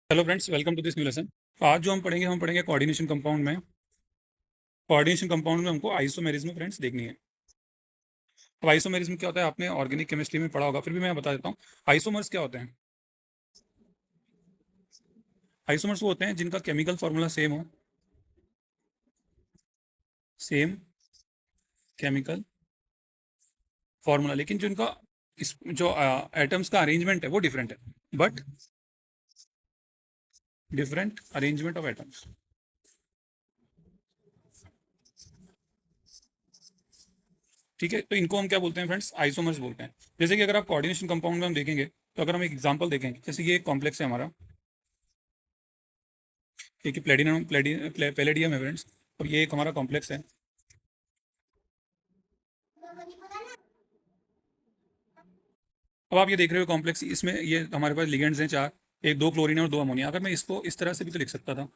Hello friends, welcome to this new lesson. आज जो हम पढ़ेंगे कोऑर्डिनेशन कंपाउंड में। कोऑर्डिनेशन कंपाउंड में हमको आइसोमेरिज्म फ्रेंड्स देखनी है। अब आइसोमेरिज्म क्या होता है आपने ऑर्गेनिक केमिस्ट्री में पढ़ा होगा, फिर भी मैं बता देता हूँ। आइसोमर्स क्या होते हैं? आइसोमर्स वो होते हैं जिनका केमिकल फार्मूला सेम हो। सेम केमिकल फार्मूला, लेकिन जो इनका जो एटम्स का अरेंजमेंट है वो डिफरेंट है। But different arrangement of atoms. ठीक है, तो इनको हम क्या बोलते हैं फ्रेंड्स? आइसोमर्स बोलते हैं। जैसे कि अगर आप कोऑर्डिनेशन कंपाउंड में हम देखेंगे, तो अगर हम एक एग्जांपल देखेंगे, जैसे ये एक कॉम्प्लेक्स है हमारा। एक पैलेडियम है फ्रेंड्स, और ये एक हमारा कॉम्प्लेक्स है। अब आप ये देख रहे हो कॉम्प्लेक्स, इसमें ये हमारे पास लिगेंड्स हैं चार। एक दो क्लोरीन और दो अमोनिया। अगर मैं इसको इस तरह से भी तो लिख सकता था।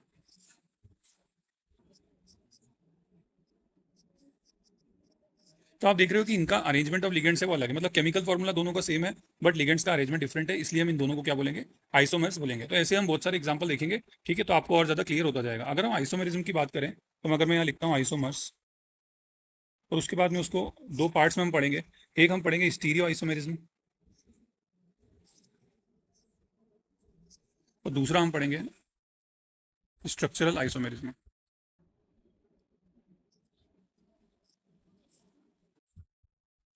तो आप देख रहे हो कि इनका अरेंजमेंट ऑफ लिगेंड्स है वो अलग है, मतलब केमिकल फॉर्मूला दोनों का सेम है, बट लिगेंड्स का अरेंजमेंट डिफरेंट है, इसलिए हम इन दोनों को क्या बोलेंगे? आइसोमर्स बोलेंगे। तो ऐसे हम बहुत सारे एग्जांपल देखेंगे। ठीक है, तो आपको और ज्यादा क्लियर होता जाएगा। अगर हम आइसोमेरिज्म की बात करें, तो अगर मैं यहाँ लिखता हूँ आइसोमर्स, और उसके बाद में उसको दो पार्ट्स में हम पढ़ेंगे। एक हम पढ़ेंगे स्टीरियो आइसोमेरिज्म, और दूसरा हम पढ़ेंगे स्ट्रक्चरल आइसोमेरिज्म।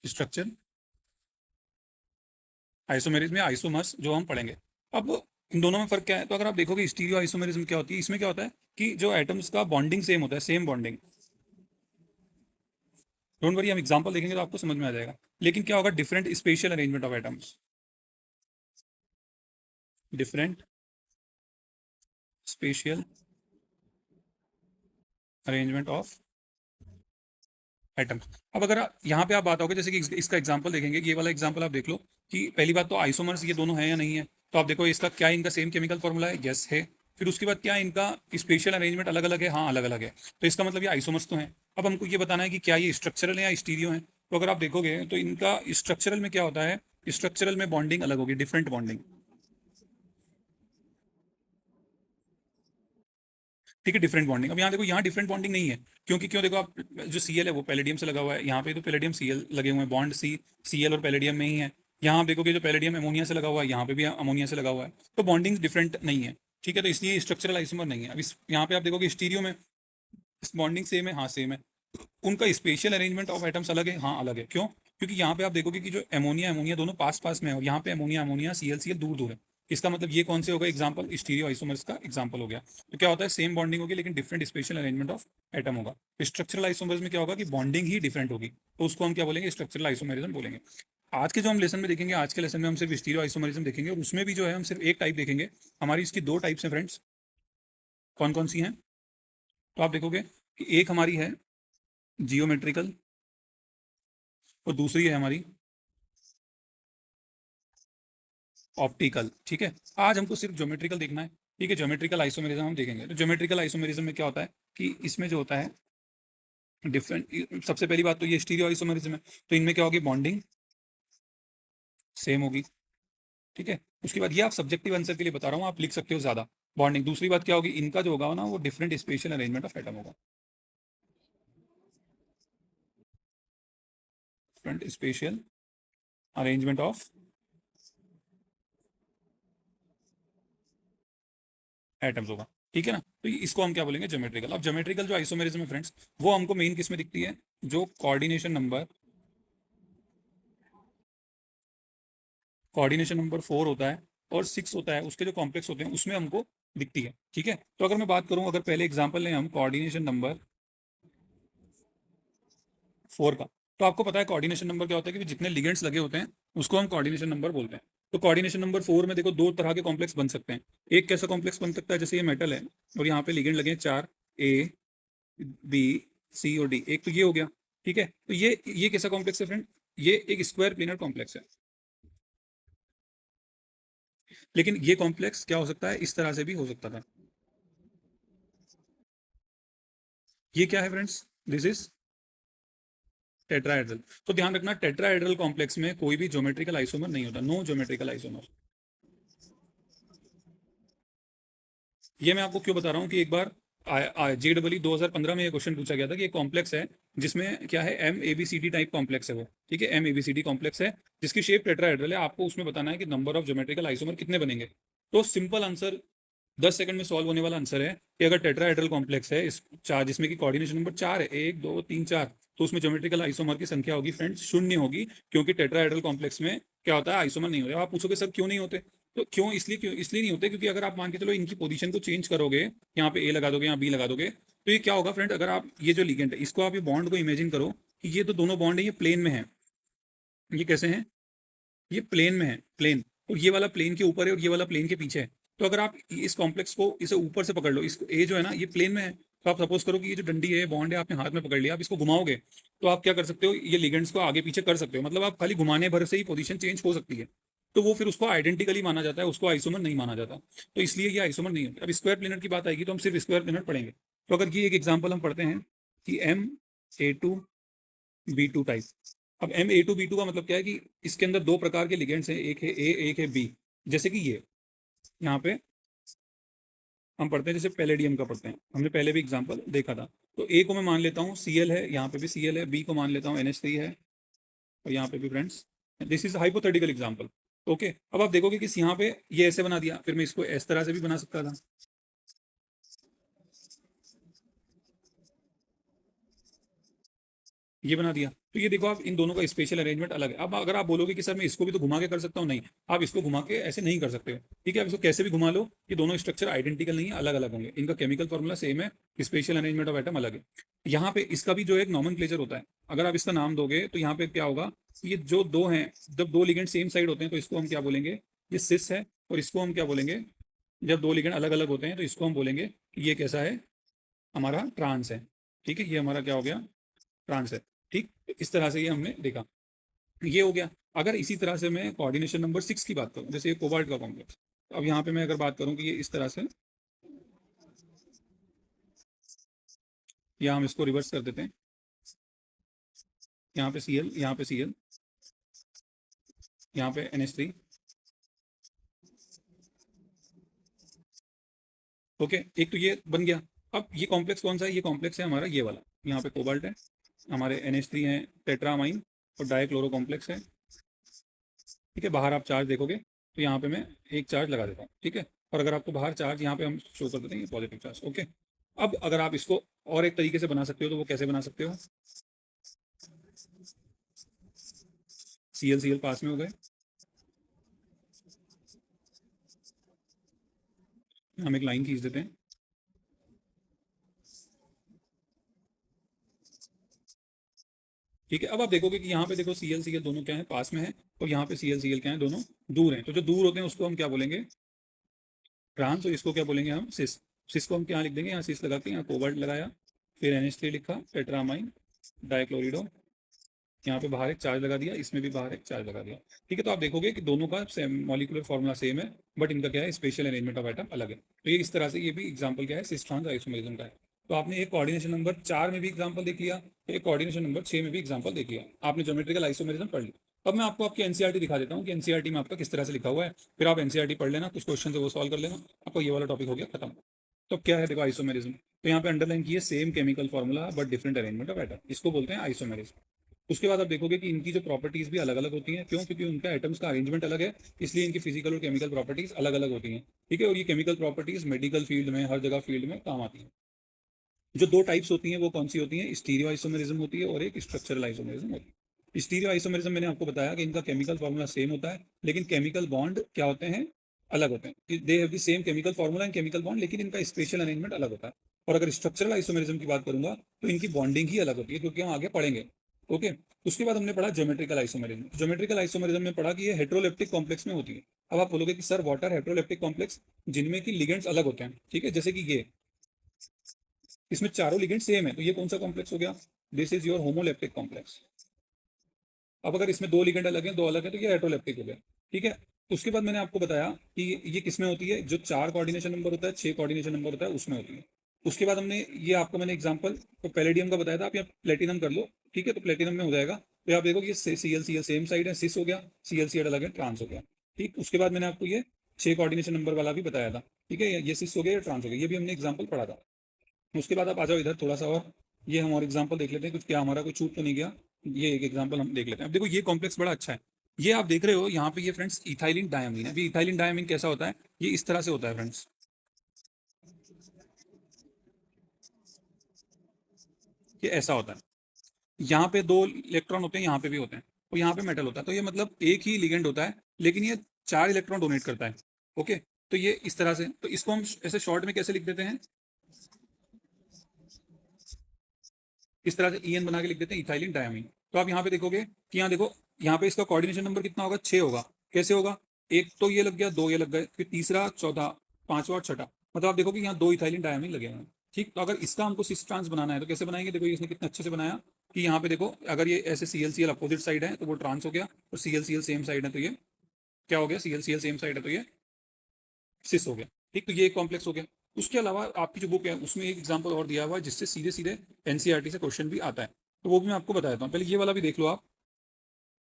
स्ट्रक्चर आइसोमेरिज्म या आइसोमर्स जो हम पढ़ेंगे। अब इन दोनों में फर्क क्या है? तो अगर आप देखोगे स्टीरियो आइसोमेरिज्म क्या होती है, इसमें क्या होता है कि जो एटम्स का बॉन्डिंग सेम होता है, सेम बॉन्डिंग। डोंट वरी, हम एग्जांपल देखेंगे तो आपको समझ में आ जाएगा। लेकिन क्या होगा? Different special arrangement of atoms. Different special arrangement of atoms. अब अगर यहाँ पे आप बात होगी, जैसे कि इसका एग्जांपल देखेंगे, ये वाला एग्जांपल आप देख लो कि पहली बात तो आइसोमर्स ये दोनों हैं या नहीं है। तो आप देखो इसका क्या इनका सेम केमिकल फॉर्मूला है? यस है। फिर उसके बाद क्या इनका स्पेशल अरेंजमेंट अलग अलग है? हाँ, अलग अलग है। तो इसका मतलब ये आइसोमर्स तो हैं। अब हमको ये बताना है कि क्या ये स्ट्रक्चरल है या स्टीरियो है। तो अगर आप देखोगे तो इनका स्ट्रक्चरल में क्या होता है? स्ट्रक्चरल में बॉन्डिंग अलग होगी, डिफरेंट बॉन्डिंग। ठीक है, डिफरेंट बॉन्डिंग। अब यहाँ देखो, यहाँ डिफरेंट बॉन्डिंग नहीं है। क्योंकि क्यों? देखो आप, जो सीएल है वो पैलेडियम से लगा हुआ है, यहाँ पे तो पैलेडियम सीएल लगे हुए हैं, बॉन्ड सी सीएल और पैलेडियम में ही है। यहाँ आप देखोगे जो पैलेडियम अमोनिया से लगा हुआ है, यहाँ पे भी अमोनिया से लगा हुआ है। तो बॉन्डिंग डिफरेंट नहीं है। ठीक है, तो इसलिए स्ट्रक्चरल आइसोमर नहीं है। अब इस यहाँ पे आप देखोगे स्टीरियो में इस बॉन्डिंग सेम है, हाँ सेम है। उनका स्पेशल अरेंजमेंट ऑफ एटम्स अलग है, हाँ अलग है। क्यों? क्योंकि यहाँ पे आप देखोगे कि जो अमोनिया अमोनिया दोनों पास पास में है, और यहाँ पे अमोनिया अमोनिया सीएल सीएल दूर दूर है। इसका मतलब ये कौन से होगा एग्जाम्पल? स्टीरियो आइसोमर्स का एग्जाम्पल हो गया। तो क्या होता है? सेम बॉन्डिंग होगी लेकिन different special arrangement of atom होगा। स्ट्रक्चरल आइसोमर्स में क्या होगा कि बॉन्डिंग ही डिफरेंट होगी, तो उसको हम क्या बोलेंगे? स्ट्रक्चरल आइसोमेरिज्म बोलेंगे। आज के जो हम लेसन में देखेंगे, आज के लेसन में हम सिर्फ स्टीरियो आइसोमेरिज्म देखेंगे, और उसमें भी जो है हम सिर्फ एक टाइप देखेंगे। हमारी इसकी दो टाइप्स हैं फ्रेंड्स। कौन कौन सी हैं? तो आप देखोगे कि एक हमारी है जियोमेट्रिकल, और दूसरी है हमारी ऑप्टिकल। ठीक है, आज हमको सिर्फ ज्योमेट्रिकल देखना है। ठीक है, ज्योमेट्रिकल आइसोमेरिज्म हम देखेंगे। तो ज्योमेट्रिकल आइसोमेरिज्म में क्या होता है कि इसमें जो होता है डिफरेंट, सबसे पहली बात तो ये स्टीरियो आइसोमेरिज्म है, तो इनमें क्या होगी? बॉन्डिंग सेम होगी। ठीक है, उसके बाद ये आप सब्जेक्टिव आंसर के लिए बता रहा हूँ, आप लिख सकते हो ज्यादा। बॉन्डिंग। दूसरी बात क्या होगी? इनका जो होगा ना वो different special arrangement of atom होगा। Different special arrangement of atoms होगा। ठीक है ना? तो इसको हम क्या बोलेंगे? ज्योमेट्रिकल। अब ज्योमेट्रिकल जो आइसोमेरिज्म है फ्रेंड्स, वो हमको मेन किस में दिखती है? जो कोऑर्डिनेशन नंबर 4 होता है और 6 होता है, उसके जो कॉम्प्लेक्स होते हैं उसमें हमको दिखती है। ठीक है, तो अगर मैं बात करूं, अगर पहले एग्जांपल लें हम कोऑर्डिनेशन नंबर 4 का, तो आपको पता है कोऑर्डिनेशन नंबर क्या होता है कि जितने लिगेंड्स लगे होते हैं उसको हम कोऑर्डिनेशन नंबर बोलते हैं। तो कोऑर्डिनेशन नंबर 4 में देखो दो तरह के कॉम्प्लेक्स बन सकते हैं। एक कैसा कॉम्प्लेक्स बन सकता है? जैसे ये मेटल है और यहाँ पे लिगेंड लगे हैं चार, ए बी सी और डी। एक तो ये हो गया। ठीक है, तो ये कैसा कॉम्प्लेक्स है फ्रेंड? ये एक स्क्वायर प्लेनर कॉम्प्लेक्स है। लेकिन ये कॉम्प्लेक्स क्या हो सकता है? इस तरह से भी हो सकता था। ये क्या है फ्रेंड्स? This is tetrahedral. तो ध्यान रखना, टेट्राहेड्रल कॉम्प्लेक्स में कोई भी ज्योमेट्रिकल आइसोमर नहीं होता, नो ज्योमेट्रिकल आइसोमर। ये मैं आपको क्यों बता रहा हूँ कि एक बार JEE 2015 में ये क्वेश्चन पूछा गया था कि एक कॉम्प्लेक्स है जिसमें क्या है, MABCD टाइप कॉम्प्लेक्स है वो, ठीक है, MABCD कॉम्प्लेक्स है जिसकी शेप टेट्राहेड्रल है। आपको उसमें बताना है कि नंबर ऑफ ज्योमेट्रिकल आइसोमर कितने बनेंगे। तो सिंपल आंसर 10 सेकंड में सॉल्व होने वाला आंसर है कि अगर टेट्राहेड्रल कॉम्प्लेक्स है इस चार, जिसमें कि कोऑर्डिनेशन नंबर 4 है, 1 2 3 4, तो उसमें ज्योमेट्रिकल आइसोमर की संख्या होगी फ्रेंड्स शून्य होगी, क्योंकि टेट्राहेड्रल कॉम्प्लेक्स में क्या होता है, आइसोमर नहीं होते। आप पूछोगे सर क्यों नहीं होते, तो क्यों इसलिए नहीं होते क्योंकि अगर आप मान के चलो इनकी पोजीशन को चेंज करोगे, यहाँ पे ए लगा दोगे, यहाँ बी लगा दोगे, तो ये क्या होगा फ्रेंड, अगर आप ये जो लिगेंड है इसको आप ये बॉन्ड को इमेजिन करो कि ये तो दोनों बॉन्ड है, ये प्लेन में है। ये कैसे हैं, ये प्लेन में है, प्लेन, और ये वाला प्लेन के ऊपर है और ये वाला प्लेन के पीछे है। तो अगर आप इस कॉम्प्लेक्स को इसे ऊपर से पकड़ लो, इसको ए जो है ना ये प्लेन में है, तो आप सपोज करो कि ये जो डंडी है, बॉन्ड है, आपने हाथ में पकड़ लिया, आप इसको घुमाओगे तो आप क्या कर सकते हो, ये लिगेंड्स को आगे पीछे कर सकते हो, मतलब आप खाली घुमाने भर से ही पोजीशन चेंज हो सकती है। तो वो फिर उसको आइडेंटिकली माना जाता है, उसको आइसोमर नहीं माना जाता, तो इसलिए ये आइसोमर नहीं होता। अब स्क्वायर प्लेनर की बात आएगी तो हम सिर्फ स्क्वायर प्लेनर पढ़ेंगे। तो अगर ये एक एग्जाम्पल हम पढ़ते हैं कि MA2B2 टाइप। अब MA2B2 का मतलब क्या है कि इसके अंदर दो प्रकार के लिगेंड्स हैं, एक है ए, एक है बी। जैसे कि ये यहाँ पे हम पढ़ते हैं, जैसे पैलेडियम का पढ़ते हैं, हमने पहले भी एग्जांपल देखा था। तो ए को मैं मान लेता हूँ Cl है, यहाँ पे भी Cl है, बी को मान लेता हूँ NH3 है, और यहाँ पे भी friends, this is hypothetical example. Okay, अब आप देखोगे कि यहाँ पे ये ऐसे बना दिया, फिर मैं इसको इस तरह से भी बना सकता था, ये बना दिया। तो ये देखो आप, इन दोनों का स्पेशल अरेंजमेंट अलग है। अब अगर आप बोलोगे कि सर मैं इसको भी तो घुमा के कर सकता हूँ, नहीं, आप इसको घुमा के ऐसे नहीं कर सकते हो, ठीक है, आप इसको कैसे भी घुमा लो, ये दोनों स्ट्रक्चर आइडेंटिकल नहीं है, अलग अलग होंगे, इनका केमिकल फॉर्मूला सेम है, स्पेशल अरेंजमेंट ऑफ एटम अलग है। यहाँ पे इसका भी जो एक नॉमेनक्लेचर होता है, अगर आप इसका नाम दोगे तो यहाँ पे क्या होगा, ये जो दो हैं, जब दो लिगेंड सेम साइड होते हैं तो इसको हम क्या बोलेंगे, ये सिस है, और इसको हम क्या बोलेंगे, जब दो लिगेंड अलग अलग होते हैं तो इसको हम बोलेंगे कि ये कैसा है, हमारा ट्रांस है, ठीक है, ये हमारा क्या हो गया, ट्रांस है। ठीक, तो इस तरह से ये हमने देखा, ये हो गया। अगर इसी तरह से मैं कोऑर्डिनेशन नंबर 6 की बात करूं, जैसे ये कोबाल्ट का कॉम्प्लेक्स, अब यहाँ पे मैं अगर बात करूं कि ये इस तरह से, या हम इसको रिवर्स कर देते हैं, यहाँ पे Cl, यहाँ पे Cl, यहाँ पे NH3। ओके, एक तो ये बन गया। अब ये कॉम्प्लेक्स कौन सा है, ये कॉम्प्लेक्स है हमारा ये वाला, यहाँ पे कोबाल्ट है, हमारे NH3 है, टेट्रामाइन और डाइक्लोरो कॉम्प्लेक्स है, ठीक है। बाहर आप चार्ज देखोगे तो यहाँ पे मैं एक चार्ज लगा देता हूँ, ठीक है, और अगर आपको बाहर चार्ज यहाँ पे हम शो कर देते हैं पॉजिटिव चार्ज, ओके। अब अगर आप इसको और एक तरीके से बना सकते हो तो वो कैसे बना सकते हो, Cl पास में हो गए, हम एक लाइन खींच देते हैं, ठीक है। अब आप देखोगे कि यहाँ पे देखो Cl दोनों क्या है, पास में है, और यहाँ पे Cl क्या है, दोनों दूर हैं। तो जो दूर होते हैं उसको हम क्या बोलेंगे, ट्रांस, और इसको क्या बोलेंगे हम, सिस। सिस को हम क्या लिख देंगे, यहाँ सिस लगा के यहाँ कोबाल्ट लगाया, फिर NH3 लिखा, टेट्रामाइन, डाइक्लोरिडो, यहाँ पे बाहर एक चार्ज लगा दिया, इसमें भी बाहर एक चार्ज लगा दिया, ठीक है। तो आप देखोगे कि दोनों का सेम मॉलिक्यूलर फॉर्मूला सेम है, बट इनका क्या है, स्पेशल अरेंजमेंट ऑफ एटम अलग है। तो ये इस तरह से, ये भी एग्जाम्पल क्या है, सिस ट्रांस आइसोमेरिज्म का है। तो आपने एक कोऑर्डिनेशन नंबर 4 में भी एग्जाम्पल देख लिया, एक कोऑर्डिनेशन नंबर 6 में भी एग्जाम्पल देख लिया, आपने ज्योमेट्रिकल आइसोमेरिज्म पढ़ ली। अब मैं आपको आपकी एनसीईआरटी दिखा देता हूँ कि एनसीईआरटी में आपका किस तरह से लिखा हुआ है, फिर आप एनसीईआरटी पढ़ लेना, कुछ क्वेश्चन है वो सॉल्व कर लेना, आपको ये वाला टॉपिक हो गया खत्म। तो क्या है देखो आइसोमेरिज्म, तो यहाँ पे अंडरलाइन की है, same chemical formula but different arrangement of atom, इसको बोलते हैं आइसोमेरिज्म। उसके बाद आप देखोगे कि इनकी जो प्रॉपर्टीज भी अलग अलग होती हैं, क्यों, क्योंकि उनका एटम्स का अरेंजमेंट अलग है, इसलिए इनकी फिजिकल और केमिकल प्रॉपर्टीज अलग अलग होती हैं, ठीक है। और ये केमिकल प्रॉपर्टीज मेडिकल फील्ड में, हर जगह फील्ड में काम आती हैं। जो दो टाइप्स होती हैं वो कौन सी होती हैं, स्टीरियो आइसोमेरिज्म होती है और एक स्ट्रक्चरल आइसोमेरिज्म होती है। स्टीरियो आइसोमेरिज्म मैंने आपको बताया कि इनका केमिकल फॉर्मूला सेम होता है, लेकिन केमिकल बॉन्ड क्या होते हैं, अलग होते हैं। They have the same chemical formula and chemical bond, लेकिन इनका स्पेशल अरेंजमेंट अलग होता है। और अगर स्ट्रक्चरल आइसोमेरिज्म की बात करूंगा तो इनकी बॉन्डिंग ही अलग होती है, क्योंकि हम आगे पढ़ेंगे, ओके। उसके बाद हमने पढ़ा ज्योमेट्रिकल आइसोमेरिज्म। ज्योमेट्रिकल आइसोमेरिज्म में पढ़ा कि ये हेट्रोलेप्टिक कॉम्प्लेक्स में होती है। अब आप बोलोगे कि सर वाटर हेट्रोलेप्टिक कॉम्प्लेक्स, जिनमें कि लिगेंड्स अलग होते हैं, ठीक है, जैसे कि ये, इसमें चारों लिगेंड सेम है, तो ये कौन सा कॉम्प्लेक्स हो गया, this is your homoleptic complex. अब अगर इसमें दो लिगेंड अलग है, दो अलग है, तो ये हेट्रोलेप्टिक हो गया, ठीक है। उसके बाद मैंने आपको बताया कि ये किस में होती है, जो 4 कोऑर्डिनेशन नंबर होता है, 6 कोऑर्डिनेशन नंबर होता है, उसमें होती है। उसके बाद हमने ये आपको मैंने एग्जांपल तो पैलेडियम का बताया था, आप यहाँ प्लेटिनम कर लो, ठीक है, तो प्लेटिनम में हो जाएगा। तो आप देखो कि Cl सेम साइड है, सिस हो गया, Cl अलग है, ट्रांस हो गया, ठीक। उसके बाद मैंने आपको ये 6 कोऑर्डिनेशन नंबर वाला भी बताया था। ठीक है, ये सिस हो गया, ये ट्रांस हो गया, ये भी हमने एग्जाम्पल पढ़ा था। उसके बाद आप आ जाओ इधर थोड़ा सा, और ये हम और एग्जाम्पल देख लेते हैं, कुछ क्या हमारा कोई छूट तो नहीं गया। ये एक एग्जाम्पल हम देख लेते हैं। अब देखो ये कॉम्प्लेक्स बड़ा अच्छा है। ये आप देख रहे हो यहाँ पे, ये फ्रेंड्स इथाइलिन डायमीन है। अभी इथाइलिन डायमीन कैसा होता है, ये इस तरह से होता है फ्रेंड्स, ये ऐसा होता है। यहाँ पे 2 इलेक्ट्रॉन होते हैं, यहाँ पे भी होते हैं, और यहाँ पे मेटल होता है। तो ये मतलब एक ही लिगेंड होता है, लेकिन ये 4 इलेक्ट्रॉन डोनेट करता है। ओके, तो ये इस तरह से, तो इसको हम ऐसे शॉर्ट में कैसे लिख देते हैं, इस तरह से EN बना के लिख देते हैं, इथाइलिन डायमीन। तो आप यहाँ पे देखोगे कि यहाँ देखो, यहाँ पे इसका कोऑर्डिनेशन नंबर कितना होगा, 6 होगा। कैसे होगा, एक तो ये लग गया, 2 ये लग गए, फिर तीसरा, चौथा, पांचवा और छठा। मतलब आप देखोगे यहाँ 2 इथाइलिन डायमीन लगे हुए हैं। ठीक, तो अगर इसका हमको सिस ट्रांस बनाना है तो कैसे बनाएंगे, देखो इसने कितने अच्छे से बनाया कि यहाँ पे देखो, अगर ये ऐसे CL अपोजिट साइड है तो वो ट्रांस हो गया, और CL सेम साइड है तो ये क्या हो गया, CL सेम साइड है तो ये सिस हो गया। ठीक, तो ये एक कॉम्प्लेक्स हो गया। उसके अलावा आपकी जो बुक है उसमें एक एग्जाम्पल और दिया हुआ है, जिससे सीधे सीधे NCERT से क्वेश्चन भी आता है, तो वो भी मैं आपको बता देता हूँ। पहले ये वाला भी देख लो आप,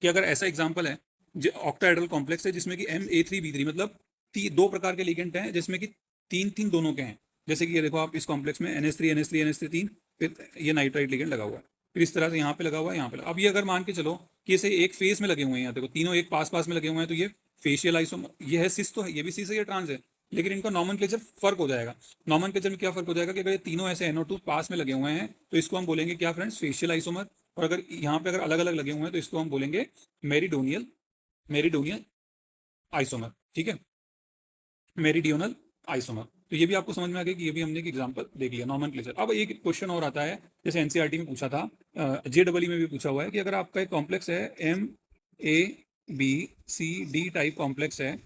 कि अगर ऐसा एग्जाम्पल है, जो ऑक्टाहेड्रल कॉम्प्लेक्स है, जिसमें कि Ma3B3 मतलब 2 प्रकार के लिगेंड हैं, जिसमें कि 3-3 दोनों के हैं। जैसे कि ये देखो आप, इस कॉम्प्लेक्स में NH3 3, फिर ये नाइट्राइट लिगेंड लगा हुआ है, फिर इस तरह से यहाँ पे लगा हुआ है, यहाँ पे लगा। अब ये अगर मान के चलो कि इसे एक फेस में लगे हुए हैं, यहाँ देखो तीनों एक पास पास में लगे हुए हैं, तो ये फेशियल आइसोमर, ये है सिस, तो है, ये भी सिस है, ये ट्रांस है। लेकिन इनका नॉमेनक्लेचर फर्क हो जाएगा। नॉमेनक्लेचर में क्या फर्क हो जाएगा कि अगर ये तीनों ऐसे NO2 पास में लगे हुए हैं तो इसको हम बोलेंगे क्या फ्रेंड्स, फेशियल आइसोमर। और अगर यहाँ पे अगर अलग अलग लगे हुए हैं तो इसको हम बोलेंगे मेरिडोनियल, मेरिडोनियल आइसोमर। ठीक है, मेरिडियोनल आइसोमर। तो ये भी आपको समझ में आ गया कि ये भी हमने एक एग्जांपल देख लिया, नॉमेनक्लेचर। अब एक क्वेश्चन और आता है, जैसे NCERT में पूछा था, JEE में भी पूछा हुआ है, कि अगर आपका एक कॉम्प्लेक्स है MABCD टाइप कॉम्प्लेक्स है,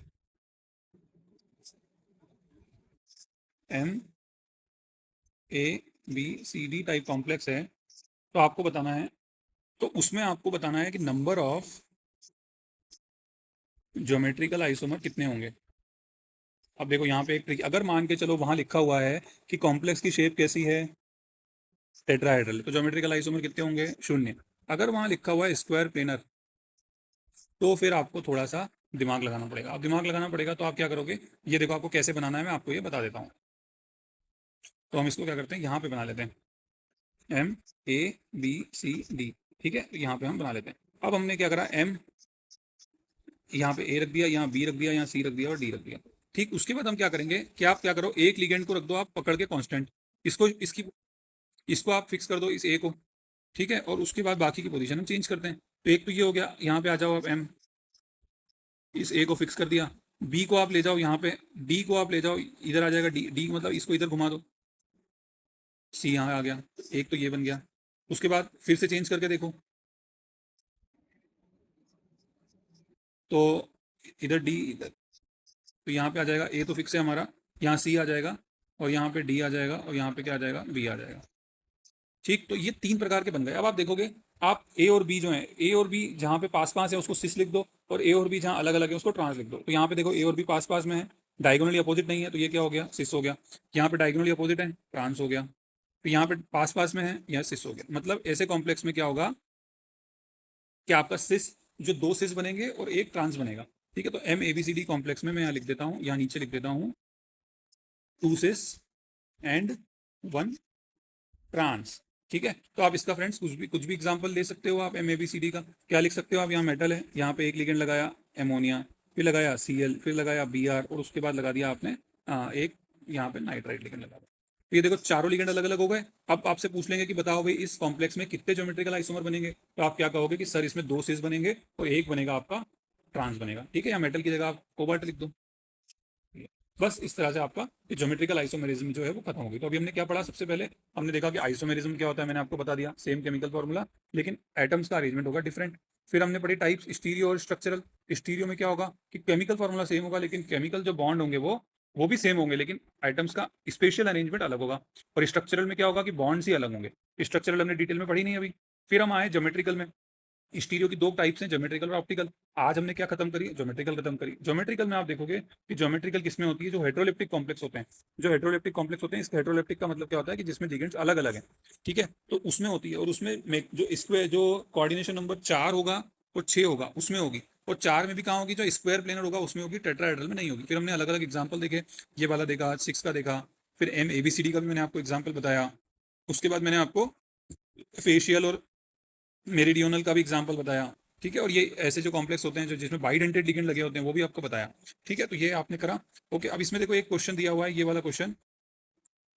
MABCD टाइप कॉम्प्लेक्स है, तो आपको बताना है, तो उसमें आपको बताना है कि नंबर ऑफ ज्योमेट्रिकल आइसोमर कितने होंगे। अब देखो यहाँ पे एक ट्रिक, अगर मान के चलो वहां लिखा हुआ है कि कॉम्प्लेक्स की शेप कैसी है, टेट्राहेड्रल, तो ज्योमेट्रिकल आइसोमर कितने होंगे, 0। अगर वहां लिखा हुआ है स्क्वायर प्लेनर, तो फिर आपको थोड़ा सा दिमाग लगाना पड़ेगा। अब दिमाग लगाना पड़ेगा तो आप क्या करोगे, ये देखो आपको कैसे बनाना है, मैं आपको ये बता देता हूँ। तो हम इसको क्या करते हैं, यहाँ पे बना लेते हैं, MABCD। ठीक है, यहाँ पे हम बना लेते हैं। अब हमने क्या करा, M यहाँ पे A रख दिया, यहाँ B रख दिया, यहाँ C रख दिया और D रख दिया। ठीक, उसके बाद हम क्या करेंगे कि आप क्या करो, एक लिगेंड को रख दो आप पकड़ के कांस्टेंट, इसको इसकी इसको आप फिक्स कर दो, इस A को। ठीक है, और उसके बाद बाकी की पोजीशन हम चेंज करते हैं। तो एक तो ये हो गया, यहाँ पे आ जाओ आप, M, इस A को फिक्स कर दिया। B को आप ले जाओ यहाँ पे, D को आप ले जाओ इधर, आ जाएगा D मतलब इसको इधर घुमा दो, C यहाँ आ गया, एक तो ये बन गया। उसके बाद फिर से चेंज करके देखो, तो इधर D इधर, तो यहाँ पे आ जाएगा A तो फिक्स है हमारा, यहाँ C आ जाएगा, और यहाँ पे D आ जाएगा, और यहाँ पे क्या आ जाएगा, B आ जाएगा। ठीक, तो ये 3 प्रकार के बन गए। अब आप देखोगे, आप A और B जो है, A और B जहाँ पे पास पास है उसको सिस लिख दो, और A और B जहाँ अलग अलग है उसको ट्रांस लिख दो। तो यहाँ पे देखो A और B पास पास में है, डायगोनली अपोजिट नहीं है, तो ये क्या हो गया, सिस हो गया। यहाँ पे डायगोनली अपोजिट है, ट्रांस हो गया। तो यहाँ पे पास पास में है, यहाँ सिस हो गया। मतलब ऐसे कॉम्प्लेक्स में क्या होगा कि आपका सिस, जो 2 सिस बनेंगे और एक ट्रांस बनेगा। ठीक है, तो MABCD कॉम्प्लेक्स में मैं यहाँ लिख देता हूँ, यहाँ नीचे लिख देता हूँ 2 सिस एंड 1 ट्रांस। ठीक है, तो आप इसका फ्रेंड्स कुछ भी एग्जांपल दे सकते हो आप MABCD का। क्या लिख सकते हो आप, यहाँ मेटल है, यहाँ पे एक लिगेंड लगाया एमोनिया, फिर लगाया Cl, फिर लगाया Br, और उसके बाद लगा दिया आपने एक यहाँ पे नाइट्राइट लिगेंड लगा दिया। तो ये देखो चारों लिगेंड अलग अलग हो गए। अब आपसे पूछ लेंगे कि बताओ भाई इस कॉम्प्लेक्स में कितने ज्योमेट्रिकल आइसोमर बनेंगे, तो आप क्या कहोगे कि सर इसमें 2 सिस बनेंगे और एक बनेगा आपका ट्रांस बनेगा। ठीक है, या मेटल की जगह आप कोबाल्ट लिख दो। बस इस तरह से आपका ज्योमेट्रिकल आइसोमेरिज्म जो है वो खत्म होगी। तो अभी हमने क्या पढ़ा, सबसे पहले हमने देखा कि आइसोमेरिज्म क्या होता है, मैंने आपको बता दिया, सेम केमिकल फॉर्मूला, लेकिन एटम्स का अरेंजमेंट होगा डिफरेंट। फिर हमने पढ़ी टाइप्स, स्टीरियो और स्ट्रक्चरल। स्टीरियो में क्या होगा कि केमिकल फॉर्मूला सेम होगा, लेकिन केमिकल जो बॉन्ड होंगे वो भी सेम होंगे, लेकिन आइटम्स का स्पेशल अरेंजमेंट अलग होगा। और स्ट्रक्चरल में क्या होगा कि बॉन्ड्स ही अलग होंगे। स्ट्रक्चरल हमने डिटेल में पढ़ी नहीं अभी। फिर हम आए ज्योमेट्रिकल में। स्टीरियो की 2 टाइप्स हैं, ज्योमेट्रिकल और ऑप्टिकल। आज हमने क्या खत्म करी, ज्योमेट्रिकल खत्म करी। ज्योमेट्रिकल में आप देखोगे कि ज्योमेट्रिकल किसमें होती है, जो हेट्रोलिप्टिक कॉम्प्लेक्स होते हैं। जो हेट्रोलिप्टिक कॉम्प्लेक्स होते हैं, इस हेट्रोलिप्टिक का मतलब क्या होता है कि जिसमें लिगेंड्स अलग अलग हैं। ठीक है, तो उसमें होती है, और उसमें जो इसमें जो कोऑर्डिनेशन नंबर 4 होगा और 6 होगा उसमें होगी। और 4 में भी कहाँ होगी, जो स्क्वायर प्लेनर होगा उसमें होगी, टेट्राहेड्रल में नहीं होगी। फिर हमने अलग अलग एग्जाम्पल देखे, ये वाला देखा, 6 का देखा, फिर MABCD का भी मैंने आपको एग्जाम्पल बताया। उसके बाद मैंने आपको फेशियल और मेरिडियोनल का भी एग्जाम्पल बताया। ठीक है, और ये ऐसे जो कॉम्प्लेक्स होते हैं जो जिसमें बाइडेंटेड लिगेंड लगे होते हैं वो भी आपको बताया। ठीक है, तो ये आपने करा। ओके, अब इसमें देखो एक क्वेश्चन दिया हुआ है, ये वाला क्वेश्चन,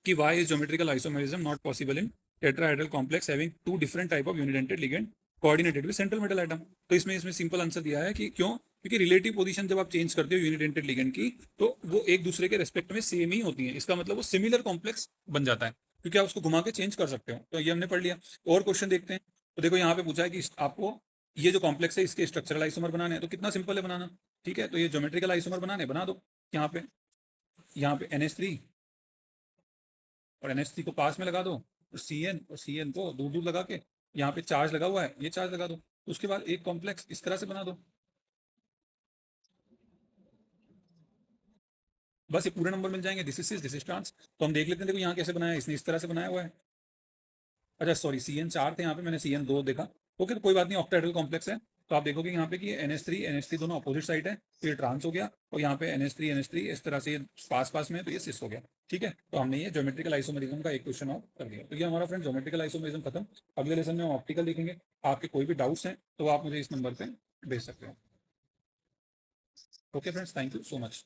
कि why is geometrical isomerism not possible in tetrahedral complex having two different type of unidentate ligand coordinated with central metal atom. तो इसमें इसमें सिंपल आंसर दिया है कि क्यों, क्योंकि रिलेटिव पोजीशन जब आप चेंज करते हो यूनिडेंटेड लिगेंड की, तो वो एक दूसरे के रेस्पेक्ट में सेम ही होती है। इसका मतलब वो सिमिलर कॉम्प्लेक्स बन जाता है, क्योंकि आप उसको घुमा के चेंज कर सकते हो। तो ये हमने पढ़ लिया। और क्वेश्चन देखते हैं। तो देखो यहाँ पे पूछा है कि आपको ये जो कॉम्प्लेक्स है इसके स्ट्रक्चरल आइसोमर बनाने हैं, तो कितना सिंपल है बनाना। ठीक है, तो ये ज्योमेट्रिकल आइसोमर बनाने बना दो। यहाँ पे NH3 और NH3 को पास में लगा दो, और CN को दूर दूर लगा के, यहाँ पे चार्ज लगा हुआ है, ये चार्ज लगा दो। उसके बाद एक कॉम्प्लेक्स इस तरह से बना दो। बस ये पूरे नंबर मिल जाएंगे, दिस इज ट्रांस। तो हम देख लेते हैं, देखो यहाँ कैसे बनाया है, इसने इस तरह से बनाया हुआ है। अच्छा सॉरी, CN 4 थे यहाँ पे, मैंने CN 2 देखा। ओके, तो कोई बात नहीं, ऑक्टाहेड्रल कॉम्प्लेक्स है। तो आप देखोगे यहाँ पे कि NH3 दोनों अपोजिट साइड है, तो ये ट्रांस हो गया। और यहाँ पे NH3 इस तरह से ये पास पास में है, तो ये सिस हो गया। ठीक है, तो हमने ये ज्योमेट्रिकल आइसोमेरिज्म का एक क्वेश्चन और कर दिया। तो ये हमारा फ्रेंड ज्योमेट्रिकल आइसोमेरिज्म खत्म। अगले लेसन में हम ऑप्टिकल देखेंगे। आपके कोई भी डाउट्स हैं तो आप मुझे इस नंबर पे भेज सकते हो। Okay friends, thank you so much.